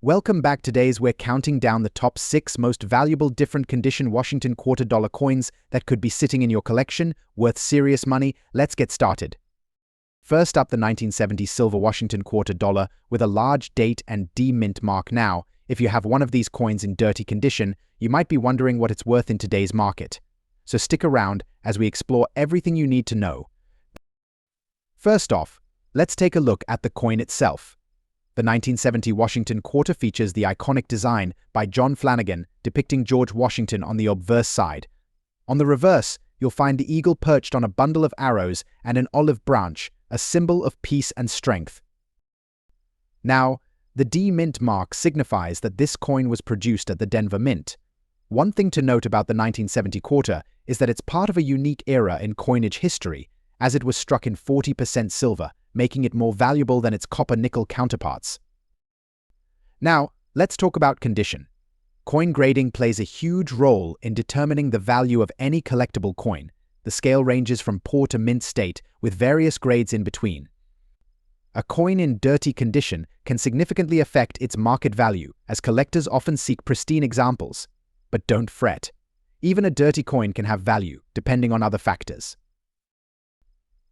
Welcome back. Today's we're counting down the top 6 most valuable different condition Washington quarter dollar coins that could be sitting in your collection, worth serious money. Let's get started. First up, the 1970 silver Washington quarter dollar with a large date and D-mint mark. Now, if you have one of these coins in dirty condition, you might be wondering what it's worth in today's market. So stick around as we explore everything you need to know. First off, let's take a look at the coin itself. The 1970 Washington quarter features the iconic design by John Flanagan depicting George Washington on the obverse side. On the reverse, you'll find the eagle perched on a bundle of arrows and an olive branch, a symbol of peace and strength. Now, the D-Mint mark signifies that this coin was produced at the Denver Mint. One thing to note about the 1970 quarter is that it's part of a unique era in coinage history, as it was struck in 40% silver, making it more valuable than its copper-nickel counterparts. Now, let's talk about condition. Coin grading plays a huge role in determining the value of any collectible coin. The scale ranges from poor to mint state, with various grades in between. A coin in dirty condition can significantly affect its market value, as collectors often seek pristine examples. But don't fret. Even a dirty coin can have value, depending on other factors.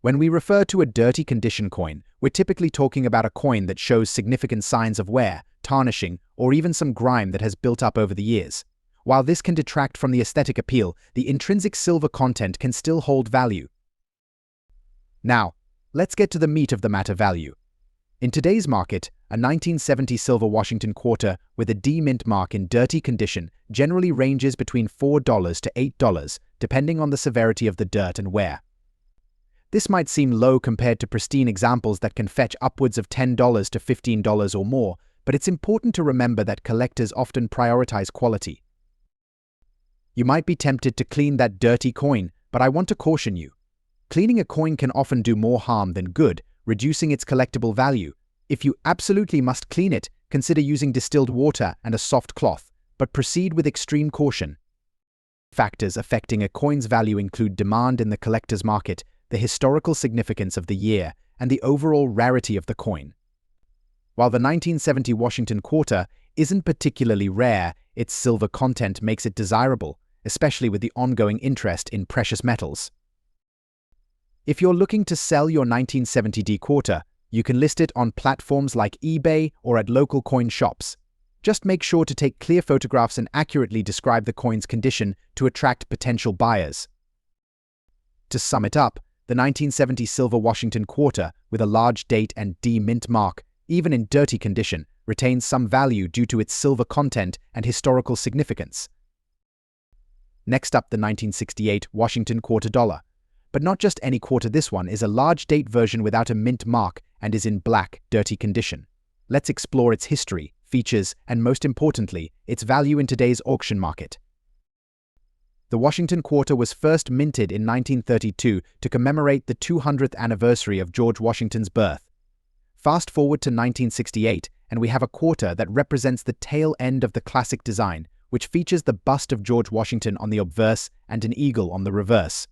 When we refer to a dirty condition coin, we're typically talking about a coin that shows significant signs of wear, tarnishing, or even some grime that has built up over the years. While this can detract from the aesthetic appeal, the intrinsic silver content can still hold value. Now, let's get to the meat of the matter: value. In today's market, a 1970 silver Washington quarter with a D-Mint mark in dirty condition generally ranges between $4 to $8, depending on the severity of the dirt and wear. This might seem low compared to pristine examples that can fetch upwards of $10 to $15 or more, but it's important to remember that collectors often prioritize quality. You might be tempted to clean that dirty coin, but I want to caution you. Cleaning a coin can often do more harm than good, reducing its collectible value. If you absolutely must clean it, consider using distilled water and a soft cloth, but proceed with extreme caution. Factors affecting a coin's value include demand in the collector's market, the historical significance of the year, and the overall rarity of the coin. While the 1970 Washington quarter isn't particularly rare, its silver content makes it desirable, especially with the ongoing interest in precious metals. If you're looking to sell your 1970 D quarter, you can list it on platforms like eBay or at local coin shops. Just make sure to take clear photographs and accurately describe the coin's condition to attract potential buyers. To sum it up, the 1970 silver Washington quarter, with a large date and D-Mint mark, even in dirty condition, retains some value due to its silver content and historical significance. Next up, the 1968 Washington quarter dollar. But not just any quarter. This one is a large date version without a mint mark and is in black, dirty condition. Let's explore its history, features, and most importantly, its value in today's auction market. The Washington quarter was first minted in 1932 to commemorate the 200th anniversary of George Washington's birth. Fast forward to 1968, and we have a quarter that represents the tail end of the classic design, which features the bust of George Washington on the obverse and an eagle on the reverse.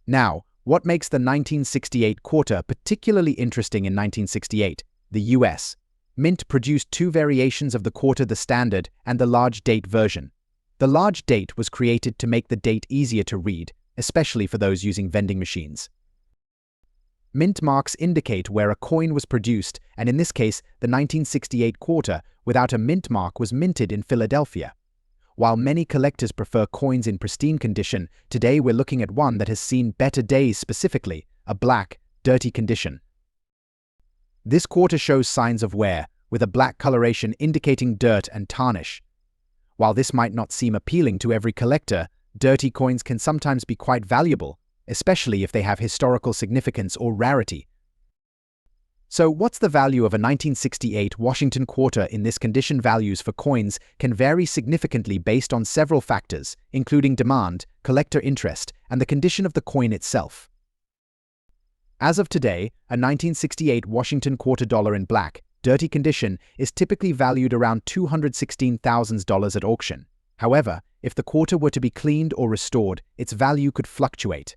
Now, what makes the 1968 quarter particularly interesting? In 1968, the U.S. Mint produced two variations of the quarter: the standard and the large date version. The large date was created to make the date easier to read, especially for those using vending machines. Mint marks indicate where a coin was produced, and in this case, the 1968 quarter without a mint mark was minted in Philadelphia. While many collectors prefer coins in pristine condition, today we're looking at one that has seen better days, specifically a black, dirty condition. This quarter shows signs of wear, with a black coloration indicating dirt and tarnish. While this might not seem appealing to every collector, dirty coins can sometimes be quite valuable, especially if they have historical significance or rarity. So, what's the value of a 1968 Washington quarter in this condition? Values for coins can vary significantly based on several factors, including demand, collector interest, and the condition of the coin itself. As of today, a 1968 Washington quarter dollar in black, dirty condition is typically valued around $216,000 at auction. However, if the quarter were to be cleaned or restored, its value could fluctuate.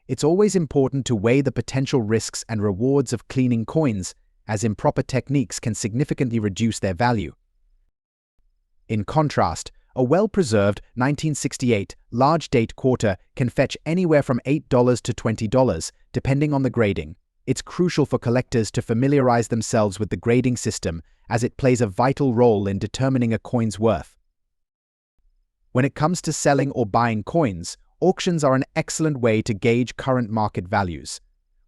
It's always important to weigh the potential risks and rewards of cleaning coins, as improper techniques can significantly reduce their value. In contrast, a well-preserved 1968 large-date quarter can fetch anywhere from $8 to $20, depending on the grading. It's crucial for collectors to familiarize themselves with the grading system, as it plays a vital role in determining a coin's worth. When it comes to selling or buying coins, auctions are an excellent way to gauge current market values.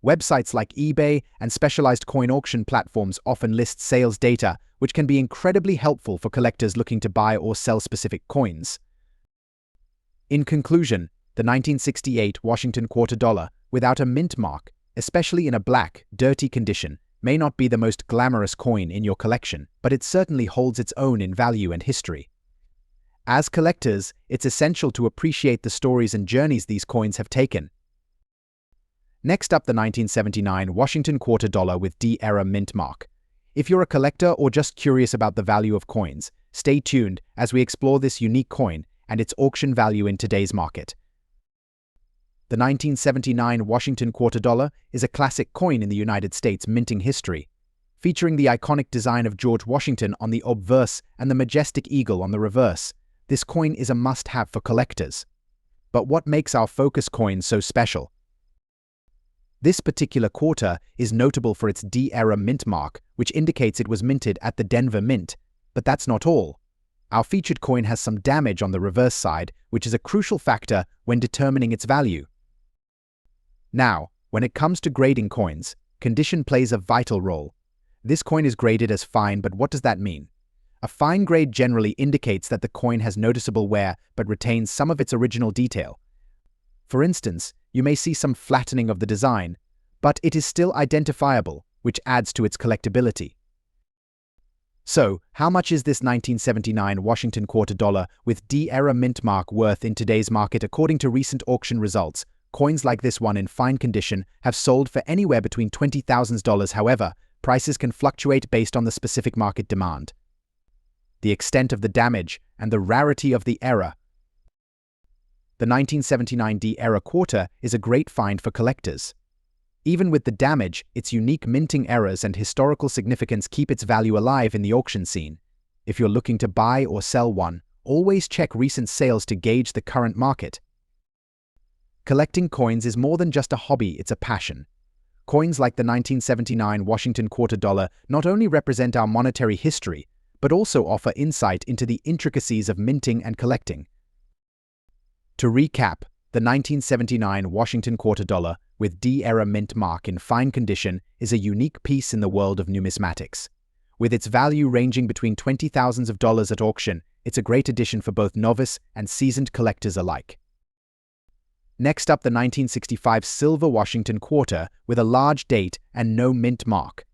Websites like eBay and specialized coin auction platforms often list sales data, which can be incredibly helpful for collectors looking to buy or sell specific coins. In conclusion, the 1968 Washington quarter dollar, without a mint mark, especially in a black, dirty condition, may not be the most glamorous coin in your collection, but it certainly holds its own in value and history. As collectors, it's essential to appreciate the stories and journeys these coins have taken. Next up, the 1979 Washington quarter dollar with D-era mint mark. If you're a collector or just curious about the value of coins, stay tuned as we explore this unique coin and its auction value in today's market. The 1979 Washington quarter dollar is a classic coin in the United States minting history, featuring the iconic design of George Washington on the obverse and the majestic eagle on the reverse. This coin is a must-have for collectors. But what makes our focus coin so special? This particular quarter is notable for its D-era mint mark, which indicates it was minted at the Denver Mint. But that's not all. Our featured coin has some damage on the reverse side, which is a crucial factor when determining its value. Now, when it comes to grading coins, condition plays a vital role. This coin is graded as fine, but what does that mean? A fine grade generally indicates that the coin has noticeable wear but retains some of its original detail. For instance, you may see some flattening of the design, but it is still identifiable, which adds to its collectability. So, how much is this 1979 Washington quarter dollar with D-era mint mark worth in today's market? According to recent auction results, coins like this one in fine condition have sold for anywhere between $20,000. However, prices can fluctuate based on the specific market demand, the extent of the damage, and the rarity of the era. The 1979 D-era quarter is a great find for collectors. Even with the damage, its unique minting errors and historical significance keep its value alive in the auction scene. If you're looking to buy or sell one, always check recent sales to gauge the current market. Collecting coins is more than just a hobby, it's a passion. Coins like the 1979 Washington quarter dollar not only represent our monetary history, but also offer insight into the intricacies of minting and collecting. To recap, the 1979 Washington quarter dollar with D-era mint mark in fine condition is a unique piece in the world of numismatics. With its value ranging between $20,000 at auction, it's a great addition for both novice and seasoned collectors alike. Next up, the 1965 silver Washington quarter with a large date and no mint mark.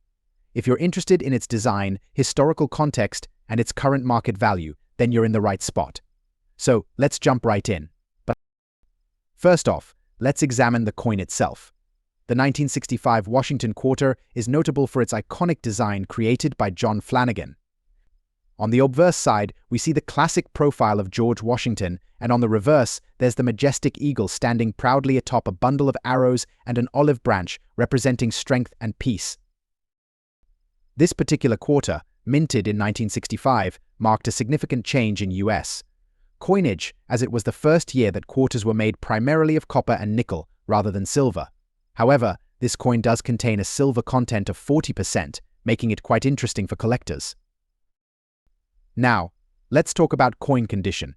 If you're interested in its design, historical context, and its current market value, then you're in the right spot. So, let's jump right in. But first off, let's examine the coin itself. The 1965 Washington quarter is notable for its iconic design created by John Flanagan. On the obverse side, we see the classic profile of George Washington, and on the reverse, there's the majestic eagle standing proudly atop a bundle of arrows and an olive branch representing strength and peace. This particular quarter, minted in 1965, marked a significant change in U.S. coinage, as it was the first year that quarters were made primarily of copper and nickel rather than silver. However, this coin does contain a silver content of 40%, making it quite interesting for collectors. Now, let's talk about coin condition.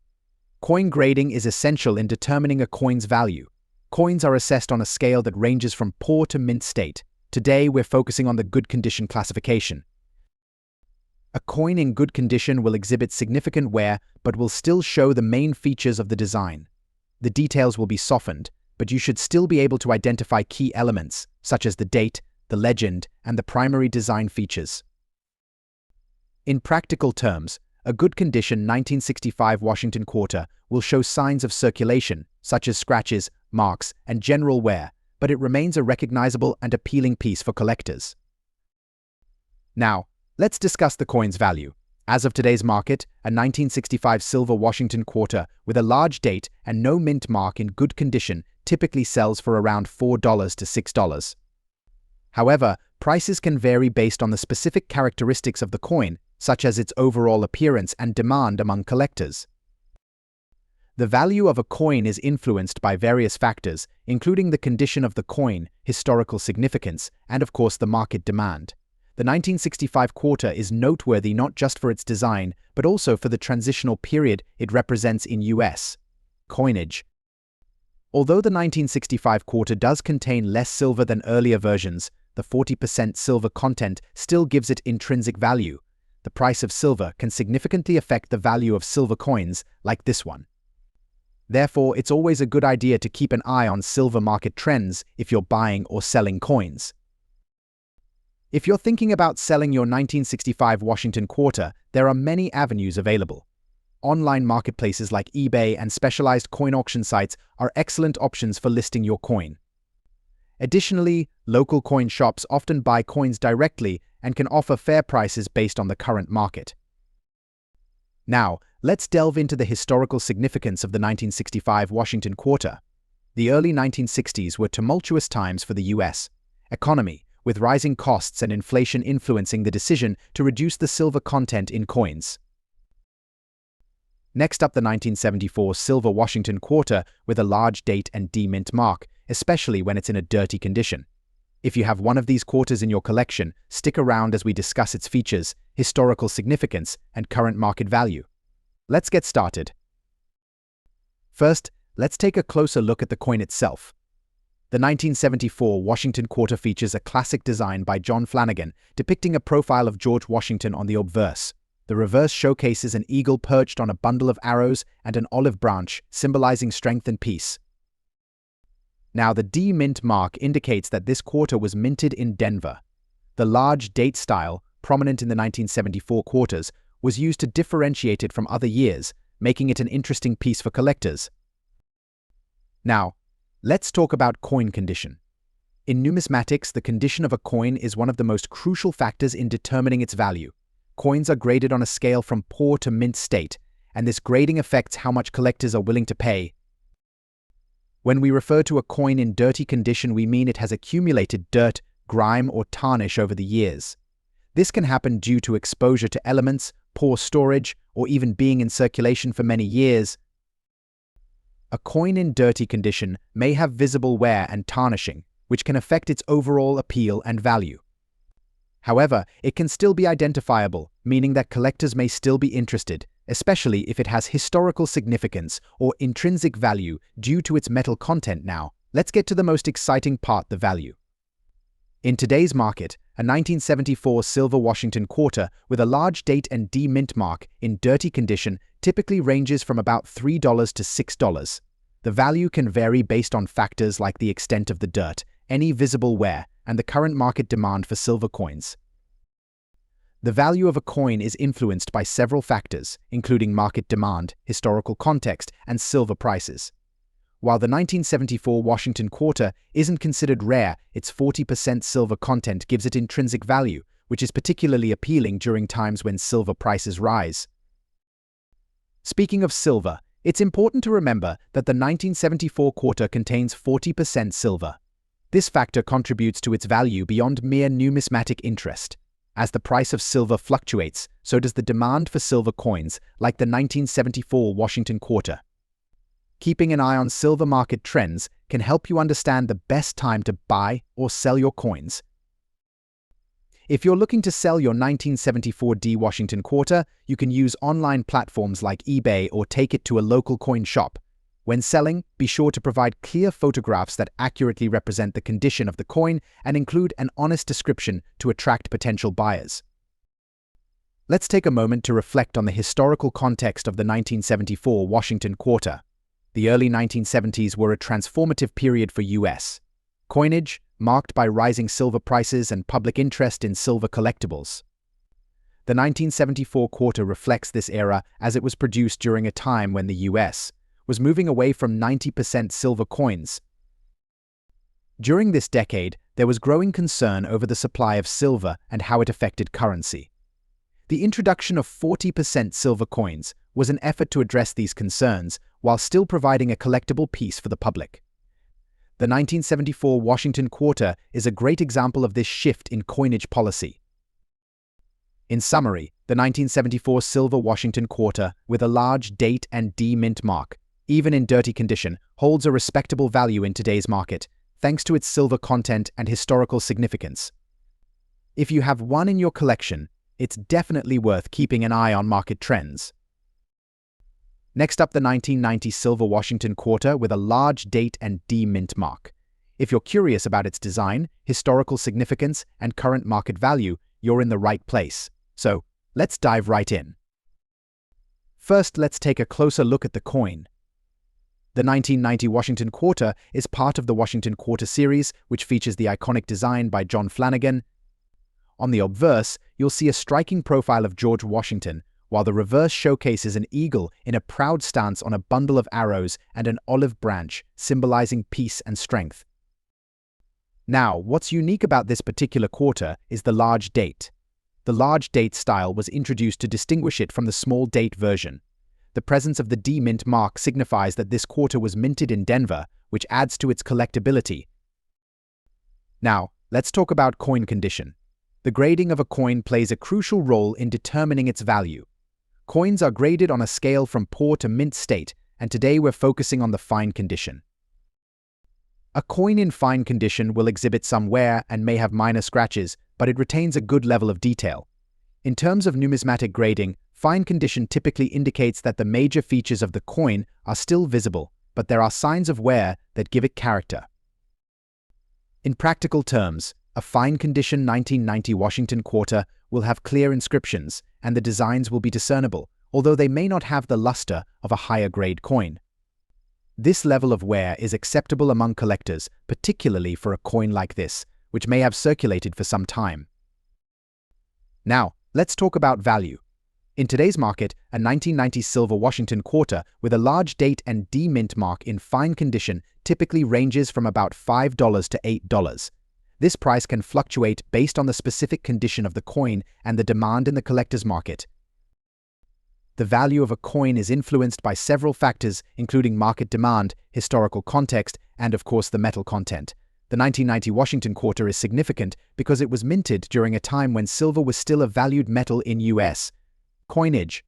Coin grading is essential in determining a coin's value. Coins are assessed on a scale that ranges from poor to mint state. Today, we're focusing on the good condition classification. A coin in good condition will exhibit significant wear, but will still show the main features of the design. The details will be softened, but you should still be able to identify key elements, such as the date, the legend, and the primary design features. In practical terms, a good condition 1965 Washington quarter will show signs of circulation, such as scratches, marks, and general wear, but it remains a recognizable and appealing piece for collectors. Now, let's discuss the coin's value. As of today's market, a 1965 silver Washington quarter with a large date and no mint mark in good condition typically sells for around $4 to $6. However, prices can vary based on the specific characteristics of the coin, such as its overall appearance and demand among collectors. The value of a coin is influenced by various factors, including the condition of the coin, historical significance, and of course the market demand. The 1965 quarter is noteworthy not just for its design, but also for the transitional period it represents in U.S. coinage. Although the 1965 quarter does contain less silver than earlier versions, the 40% silver content still gives it intrinsic value. The price of silver can significantly affect the value of silver coins like this one. Therefore, it's always a good idea to keep an eye on silver market trends if you're buying or selling coins. If you're thinking about selling your 1965 Washington quarter, there are many avenues available. Online marketplaces like eBay and specialized coin auction sites are excellent options for listing your coin. Additionally, local coin shops often buy coins directly and can offer fair prices based on the current market. Now, let's delve into the historical significance of the 1965 Washington quarter. The early 1960s were tumultuous times for the U.S. economy, with rising costs and inflation influencing the decision to reduce the silver content in coins. Next up, the 1974 silver Washington quarter with a large date and demint mark, especially when it's in a dirty condition. If you have one of these quarters in your collection, stick around as we discuss its features, historical significance, and current market value. Let's get started. First, let's take a closer look at the coin itself. The 1974 Washington quarter features a classic design by John Flanagan depicting a profile of George Washington on the obverse. The reverse showcases an eagle perched on a bundle of arrows and an olive branch, symbolizing strength and peace. Now, the D-mint mark indicates that this quarter was minted in Denver. The large date style, prominent in the 1974 quarters, was used to differentiate it from other years, making it an interesting piece for collectors. Now, let's talk about coin condition. In numismatics, the condition of a coin is one of the most crucial factors in determining its value. Coins are graded on a scale from poor to mint state, and this grading affects how much collectors are willing to pay. When we refer to a coin in dirty condition, we mean it has accumulated dirt, grime, or tarnish over the years. This can happen due to exposure to elements, poor storage, or even being in circulation for many years. A coin in dirty condition may have visible wear and tarnishing, which can affect its overall appeal and value. However, it can still be identifiable, meaning that collectors may still be interested, especially if it has historical significance or intrinsic value due to its metal content. Now, let's get to the most exciting part, the value. In today's market, a 1974 silver Washington quarter with a large date and D-mint mark in dirty condition typically ranges from about $3 to $6. The value can vary based on factors like the extent of the dirt, any visible wear, and the current market demand for silver coins. The value of a coin is influenced by several factors, including market demand, historical context, and silver prices. While the 1974 Washington quarter isn't considered rare, its 40% silver content gives it intrinsic value, which is particularly appealing during times when silver prices rise. Speaking of silver, it's important to remember that the 1974 quarter contains 40% silver. This factor contributes to its value beyond mere numismatic interest. As the price of silver fluctuates, so does the demand for silver coins, like the 1974 Washington quarter. Keeping an eye on silver market trends can help you understand the best time to buy or sell your coins. If you're looking to sell your 1974 D Washington quarter, you can use online platforms like eBay or take it to a local coin shop. When selling, be sure to provide clear photographs that accurately represent the condition of the coin and include an honest description to attract potential buyers. Let's take a moment to reflect on the historical context of the 1974 Washington quarter. The early 1970s were a transformative period for U.S. coinage, marked by rising silver prices and public interest in silver collectibles. The 1974 quarter reflects this era as it was produced during a time when the U.S. was moving away from 90% silver coins. During this decade, there was growing concern over the supply of silver and how it affected currency. The introduction of 40% silver coins was an effort to address these concerns while still providing a collectible piece for the public. The 1974 Washington Quarter is a great example of this shift in coinage policy. In summary, the 1974 silver Washington Quarter, with a large date and D mint mark, even in dirty condition, holds a respectable value in today's market, thanks to its silver content and historical significance. If you have one in your collection, it's definitely worth keeping an eye on market trends. Next up, the 1990 silver Washington Quarter with a large date and D mint mark. If you're curious about its design, historical significance, and current market value, you're in the right place. So, let's dive right in. First, let's take a closer look at the coin. The 1990 Washington Quarter is part of the Washington Quarter series, which features the iconic design by John Flanagan. On the obverse, you'll see a striking profile of George Washington, while the reverse showcases an eagle in a proud stance on a bundle of arrows and an olive branch, symbolizing peace and strength. Now, what's unique about this particular quarter is the large date. The large date style was introduced to distinguish it from the small date version. The presence of the D mint mark signifies that this quarter was minted in Denver, which adds to its collectability. Now, let's talk about coin condition. The grading of a coin plays a crucial role in determining its value. Coins are graded on a scale from poor to mint state, and today we're focusing on the fine condition. A coin in fine condition will exhibit some wear and may have minor scratches, but it retains a good level of detail. In terms of numismatic grading, fine condition typically indicates that the major features of the coin are still visible, but there are signs of wear that give it character. In practical terms, a fine condition 1990 Washington Quarter will have clear inscriptions, and the designs will be discernible, although they may not have the luster of a higher grade coin. This level of wear is acceptable among collectors, particularly for a coin like this, which may have circulated for some time. Now, let's talk about value. In today's market, a 1990 silver Washington Quarter with a large date and D mint mark in fine condition typically ranges from about $5 to $8. This price can fluctuate based on the specific condition of the coin and the demand in the collector's market. The value of a coin is influenced by several factors, including market demand, historical context, and of course the metal content. The 1990 Washington Quarter is significant because it was minted during a time when silver was still a valued metal in U.S. coinage.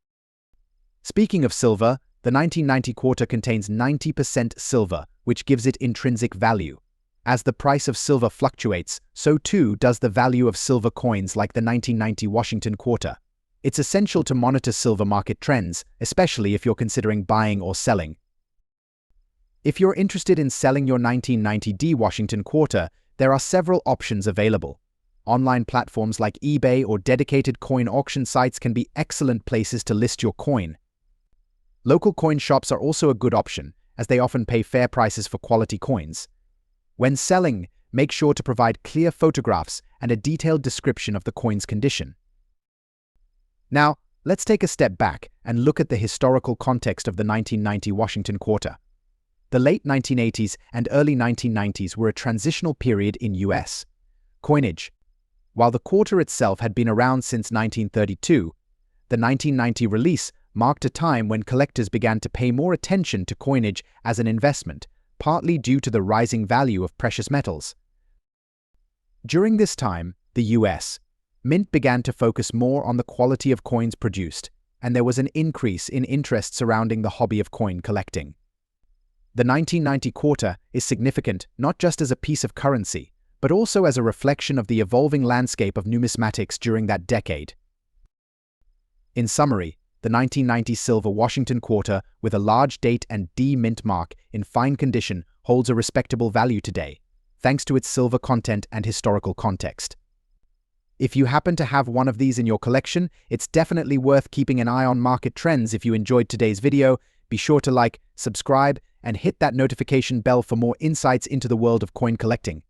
Speaking of silver, the 1990 Quarter contains 90% silver, which gives it intrinsic value. As the price of silver fluctuates, so too does the value of silver coins like the 1990 Washington Quarter. It's essential to monitor silver market trends, especially if you're considering buying or selling. If you're interested in selling your 1990 Washington Quarter, there are several options available. Online platforms like eBay or dedicated coin auction sites can be excellent places to list your coin. Local coin shops are also a good option, as they often pay fair prices for quality coins. When selling, make sure to provide clear photographs and a detailed description of the coin's condition. Now, let's take a step back and look at the historical context of the 1990 Washington Quarter. The late 1980s and early 1990s were a transitional period in U.S. coinage. While the quarter itself had been around since 1932, the 1990 release marked a time when collectors began to pay more attention to coinage as an investment, partly due to the rising value of precious metals. During this time, the U.S. Mint began to focus more on the quality of coins produced, and there was an increase in interest surrounding the hobby of coin collecting. The 1990 Quarter is significant not just as a piece of currency, but also as a reflection of the evolving landscape of numismatics during that decade. In summary, the 1990 silver Washington Quarter with a large date and D mint mark in fine condition holds a respectable value today, thanks to its silver content and historical context. If you happen to have one of these in your collection, it's definitely worth keeping an eye on market trends. If you enjoyed today's video, be sure to like, subscribe, and hit that notification bell for more insights into the world of coin collecting.